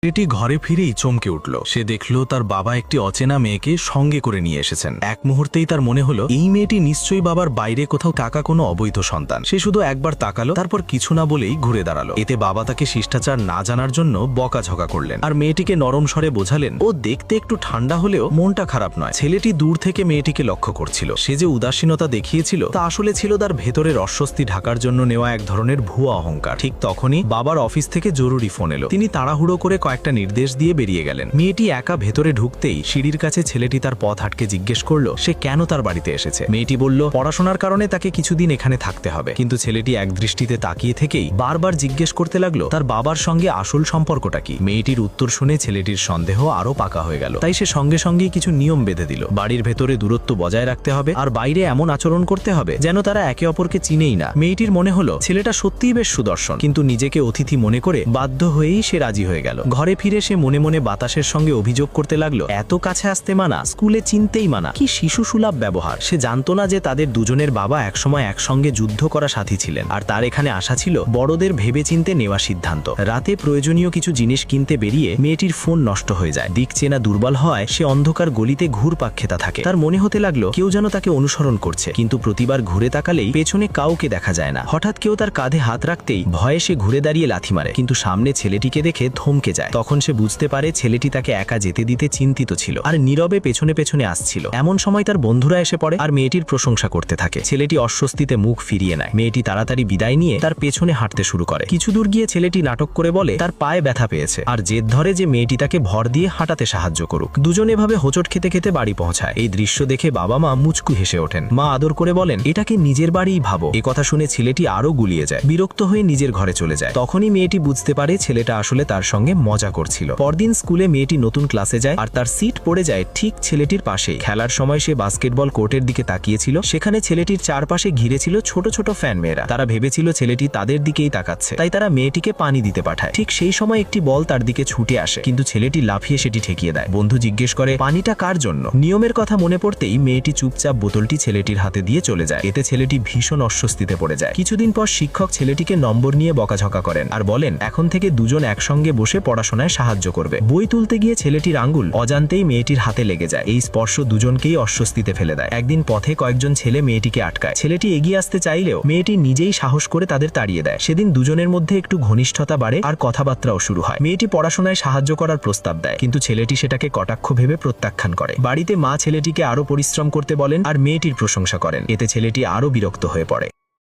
ছেলেটি ঘরে ফিরেই চমকে উঠল। সে দেখল তার বাবা একটি অচেনা মেয়েকে সঙ্গে করে নিয়ে এসেছেন। এক মুহূর্তেই তার মনে হলো এই মেয়েটি নিশ্চয়ই বাবার বাইরে কোথাও থাকা কোনো অবৈধ সন্তান। সে শুধু একবার তাকালো, তারপর কিছু না বলেই ঘুরে দাঁড়ালো। এতে বাবা তাকে শিষ্টাচার না জানার জন্য বকাঝকা করলেন আর মেয়েটিকে নরম স্বরে বোঝালেন ও দেখতে একটু ঠান্ডা হলেও মনটা খারাপ নয়। ছেলেটি দূর থেকে মেয়েটিকে লক্ষ্য করছিল। সে যে উদাসীনতা দেখিয়েছিল তা আসলে ছিল তার ভেতরের অস্বস্তি ঢাকার জন্য নেওয়া এক ধরনের ভুয়া অহংকার। ঠিক তখনই বাবার অফিস থেকে জরুরি ফোন এলো। তিনি তাড়াহুড়ো করে কয়েকটা নির্দেশ দিয়ে বেরিয়ে গেলেন। মেয়েটি একা ভেতরে ঢুকতেই সিঁড়ির কাছে ছেলেটি তার পথ আটকে জিজ্ঞেস করলো সে কেন তার বাড়িতে এসেছে। মেয়েটি বলল পড়াশোনার কারণে তাকে কিছুদিন এখানে থাকতে হবে। কিন্তু ছেলেটি এক দৃষ্টিতে তাকিয়ে থেকেই বারবার জিজ্ঞেস করতে লাগলো তার বাবার সঙ্গে আসল সম্পর্কটা কি। মেয়েটির উত্তর শুনে ছেলেটির সন্দেহ আরো পাকা হয়ে গেল। তাই সে সঙ্গে সঙ্গেই কিছু নিয়ম বেঁধে দিল। বাড়ির ভেতরে দূরত্ব বজায় রাখতে হবে আর বাইরে এমন আচরণ করতে হবে যেন তারা একে অপরকে চিনেই না। মেয়েটির মনে হলো ছেলেটা সত্যিই বেশ সুদর্শন, কিন্তু নিজেকে অতিথি মনে করে বাধ্য হয়েই সে রাজি হয়ে গেল। ঘরে ফিরে সে মনে মনে বাতাসের সঙ্গে অভিযোগ করতে লাগলো এত কাছে আসতে মানা, স্কুলে চিনতেই মানা, কি শিশু সুলভ ব্যবহার। সে জানতো না যে তাদের দুজনের বাবা একসময় একসঙ্গে যুদ্ধ করা সাথী ছিলেন আর তার এখানে আসা ছিল বড়দের ভেবে চিনতে নেওয়া সিদ্ধান্ত। রাতে প্রয়োজনীয় কিছু জিনিস কিনতে বেরিয়ে মেয়েটির ফোন নষ্ট হয়ে যায়। দিক চেনা দুর্বল হয় সে অন্ধকার গলিতে ঘুরপাক খেতে থাকে। তার মনে হতে লাগলো কেউ যেন তাকে অনুসরণ করছে, কিন্তু প্রতিবার ঘুরে তাকালেই পেছনে কাউকে দেখা যায় না। হঠাৎ কেউ তার কাঁধে হাত রাখতেই ভয়ে সে ঘুরে দাঁড়িয়ে লাথি মারে, কিন্তু সামনে ছেলেটিকে দেখে থমকে যায়। তখন সে বুঝতে পারে ছেলেটি তাকে একা যেতে দিতে চিন্তিত ছিল আর নীরবে পেছনে পেছনে আসছিল। এমন সময় তার বন্ধুরা এসে পড়ে আর মেয়েটির প্রশংসা করতে থাকে। ছেলেটি অস্বস্তিতে মুখ ফিরিয়ে নেয়। মেয়েটি তাড়াতাড়ি বিদায় নিয়ে তার পেছনে হাঁটতে শুরু করে। কিছু দূর গিয়ে ছেলেটি নাটক করে বলে তার পায়ে ব্যথা পেয়েছে আর জেদ ধরে যে মেয়েটি তাকে ভর দিয়ে হাঁটাতে সাহায্য করুক। দুজন এভাবে হোঁচট খেতে খেতে বাড়ি পৌঁছায়। এই দৃশ্য দেখে বাবা মা মুচকু হেসে ওঠেন। মা আদর করে বলেন এটাকে নিজের বাড়িই ভাবো। এ কথা শুনে ছেলেটি আরো গুলিয়ে যায়, বিরক্ত হয়ে নিজের ঘরে চলে যায়। তখনই মেয়েটি বুঝতে পারে ছেলেটা আসলে তার সঙ্গে মজা করছিল। পরদিন স্কুলে মেয়েটি নতুন ক্লাসে যায় আর তার সিট পড়ে যায় ঠিক ছেলেটির পাশেই। খেলার সময় সে বাস্কেটবল কোর্টের দিকে তাকিয়েছিল। সেখানে ছেলেটির চারপাশে ঘিরে ছিল ছোট ছোট ফ্যান মেয়েরা। তারা ভেবেছিল ছেলেটি তাদের দিকেই তাকাচ্ছে, তাই তারা মেয়েটিকে পানি দিতে পাঠায়। ঠিক সেই সময় একটি বল তার দিকে ছুটে আসে, কিন্তু ছেলেটি লাফিয়ে সেটি ঠেকিয়ে দেয়। বন্ধু জিজ্ঞেস করে পানিটা কার জন্য। নিয়মের কথা মনে পড়তেই মেয়েটি চুপচাপ বোতলটি ছেলেটির হাতে দিয়ে চলে যায়। এতে ছেলেটি ভীষণ অস্বস্তিতে পড়ে যায়। কিছুদিন পর শিক্ষক ছেলেটিকে নম্বর নিয়ে বকাঝকা করেন আর বলেন এখন থেকে দুজন একসঙ্গে বসে পড়াশোনায় সাহায্য করবে। বই তুলতে গিয়ে ছেলেটির আঙ্গুল অজান্তেই মেয়েটির হাতে লেগে যায়। এই স্পর্শ দুজনকেই অস্বস্তিতে ফেলে দেয়। একদিন পথে কয়েকজন ছেলে মেয়েটিকে আটকায়। ছেলেটি এগিয়ে আসতে চাইলেও মেয়েটি নিজেই সাহস করে তাদের তাড়িয়ে দেয়। সেদিন দুজনের মধ্যে একটু ঘনিষ্ঠতা বাড়ে আর কথাবার্তাও শুরু হয়। মেয়েটি পড়াশোনায় সাহায্য করার প্রস্তাব দেয়, কিন্তু ছেলেটি সেটাকে কটাক্ষ ভেবে প্রত্যাখ্যান করে। বাড়িতে মা ছেলেটিকে আরো পরিশ্রম করতে বলেন আর মেয়েটির প্রশংসা করেন। এতে ছেলেটি আরো বিরক্ত হয়ে পড়ে।